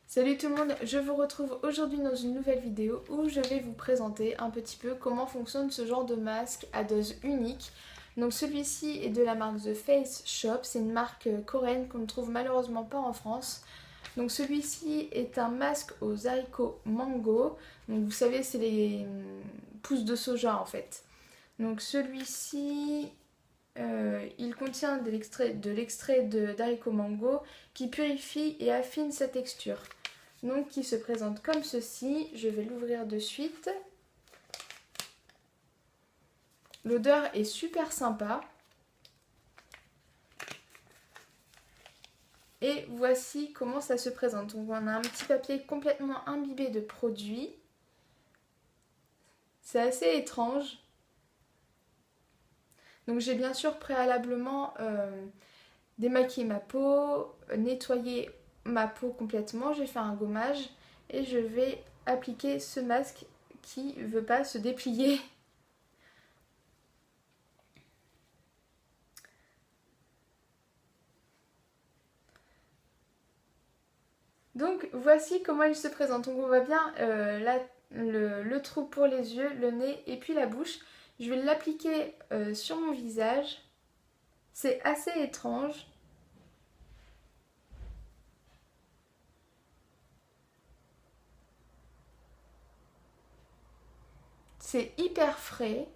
Salut tout le monde, je vous retrouve aujourd'hui dans une nouvelle vidéo où je vais vous présenter un petit peu comment fonctionne ce genre de masque à dose unique. Donc celui-ci est de la marque The Face Shop, c'est une marque coréenne qu'on ne trouve malheureusement pas en France. Donc celui-ci est un masque aux haricots mango, donc vous savez c'est les pousses de soja en fait. Donc celui-ci il contient de l'extrait d'haricot mango qui purifie et affine sa texture. Donc qui se présente comme ceci. Je vais l'ouvrir de suite. L'odeur est super sympa. Et voici comment ça se présente. Donc on a un petit papier complètement imbibé de produits. C'est assez étrange. Donc j'ai bien sûr préalablement démaquillé ma peau, nettoyé ma peau complètement. J'ai fait un gommage et je vais appliquer ce masque qui ne veut pas se déplier. Donc voici comment il se présente. Donc on voit bien le trou pour les yeux, le nez et puis la bouche. Je vais l'appliquer sur mon visage. C'est assez étrange. C'est hyper frais.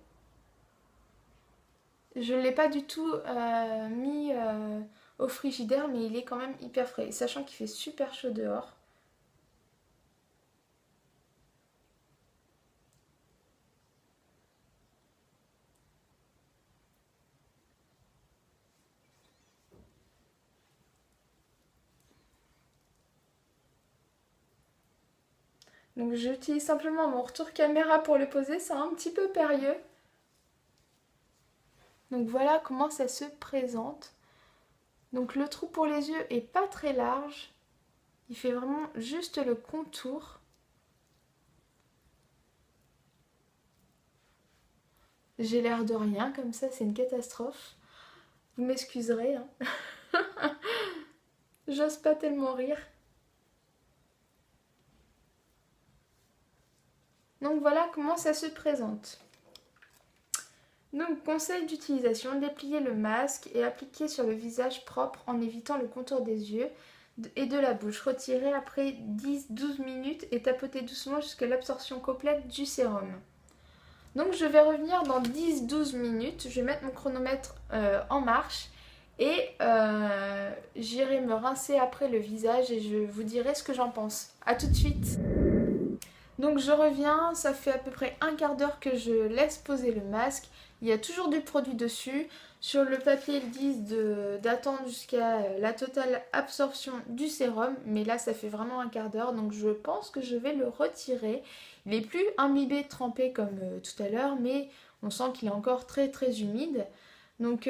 Je ne l'ai pas du tout mis au frigidaire, mais il est quand même hyper frais. Sachant qu'il fait super chaud dehors. Donc j'utilise simplement mon retour caméra pour le poser. C'est un petit peu périlleux. Donc voilà comment ça se présente. Donc le trou pour les yeux est pas très large. Il fait vraiment juste le contour. J'ai l'air de rien comme ça, c'est une catastrophe. Vous m'excuserez, hein. J'ose pas tellement rire. Donc voilà comment ça se présente. Donc conseil d'utilisation, déplier le masque et appliquer sur le visage propre en évitant le contour des yeux et de la bouche. Retirer après 10-12 minutes et tapoter doucement jusqu'à l'absorption complète du sérum. Donc je vais revenir dans 10-12 minutes, je vais mettre mon chronomètre en marche et j'irai me rincer après le visage et je vous dirai ce que j'en pense. A tout de suite. Donc je reviens, ça fait à peu près un quart d'heure que je laisse poser le masque. Il y a toujours du produit dessus. Sur le papier, ils disent d'attendre jusqu'à la totale absorption du sérum. Mais là, ça fait vraiment un quart d'heure. Donc je pense que je vais le retirer. Il n'est plus imbibé, trempé comme tout à l'heure. Mais on sent qu'il est encore très très humide. Donc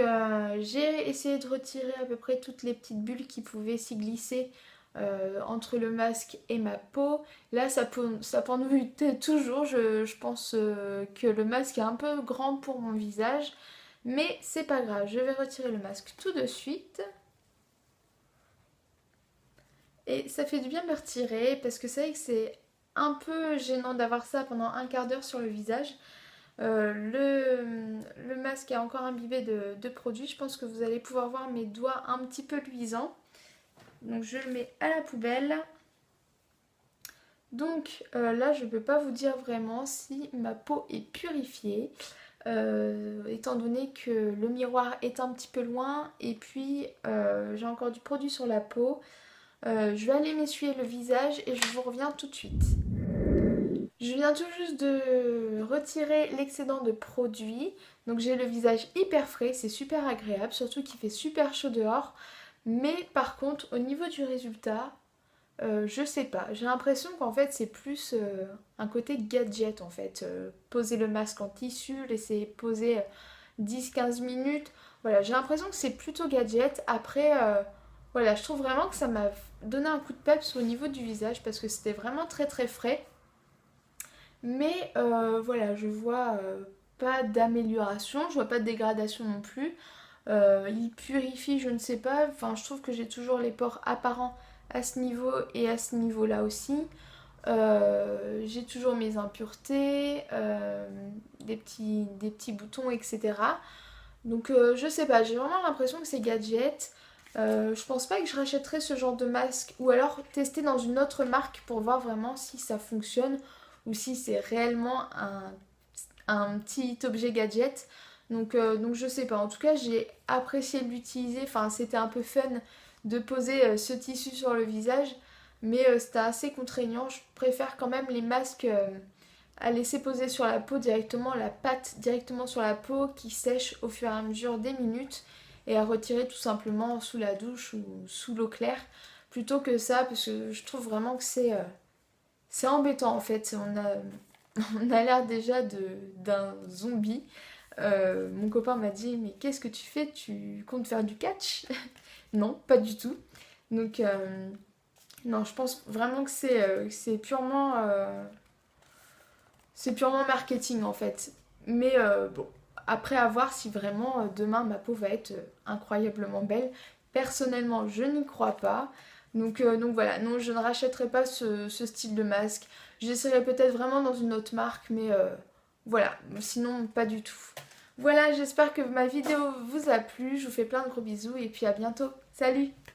j'ai essayé de retirer à peu près toutes les petites bulles qui pouvaient s'y glisser entre le masque et ma peau. Là, ça pendouille toujours. Je pense que le masque est un peu grand pour mon visage. Mais c'est pas grave, je vais retirer le masque tout de suite. Et ça fait du bien de le retirer parce que c'est vrai que c'est un peu gênant d'avoir ça pendant un quart d'heure sur le visage. Le masque est encore imbibé de produit. Je pense que vous allez pouvoir voir mes doigts un petit peu luisants. Donc je le mets à la poubelle. Donc là, je ne peux pas vous dire vraiment si ma peau est purifiée, étant donné que le miroir est un petit peu loin et puis j'ai encore du produit sur la peau. Je vais aller m'essuyer le visage et je vous reviens tout de suite. Je viens tout juste de retirer l'excédent de produit. Donc j'ai le visage hyper frais, c'est super agréable, surtout qu'il fait super chaud dehors. Mais par contre, au niveau du résultat, je sais pas, j'ai l'impression qu'en fait c'est plus un côté gadget en fait. Poser le masque en tissu, laisser poser 10-15 minutes. Voilà, j'ai l'impression que c'est plutôt gadget. Après, voilà, je trouve vraiment que ça m'a donné un coup de peps au niveau du visage parce que c'était vraiment très très frais. Mais voilà, je vois pas d'amélioration, je vois pas de dégradation non plus. Il purifie, je ne sais pas. Enfin, je trouve que j'ai toujours les pores apparents à ce niveau et à ce niveau-là aussi. J'ai toujours mes impuretés, des petits boutons, etc. Donc je sais pas, j'ai vraiment l'impression que ces gadgets, je pense pas que je rachèterais ce genre de masque ou alors tester dans une autre marque pour voir vraiment si ça fonctionne ou si c'est réellement un petit objet gadget. Donc je sais pas, en tout cas j'ai apprécié de l'utiliser, enfin c'était un peu fun de poser ce tissu sur le visage, mais c'était assez contraignant. Je préfère quand même les masques à laisser poser sur la peau directement, la pâte directement sur la peau qui sèche au fur et à mesure des minutes et à retirer tout simplement sous la douche ou sous l'eau claire plutôt que ça parce que je trouve vraiment que c'est embêtant en fait. On a l'air déjà d'un zombie. Mon copain m'a dit mais qu'est-ce que tu fais? Tu comptes faire du catch? Non, pas du tout. Donc non, je pense vraiment que c'est purement marketing en fait. Mais bon, après à voir si vraiment demain ma peau va être incroyablement belle. Personnellement, je n'y crois pas. Donc voilà, non, je ne rachèterai pas ce style de masque. J'essaierai peut-être vraiment dans une autre marque, mais voilà, sinon pas du tout. Voilà, j'espère que ma vidéo vous a plu. Je vous fais plein de gros bisous et puis à bientôt. Salut!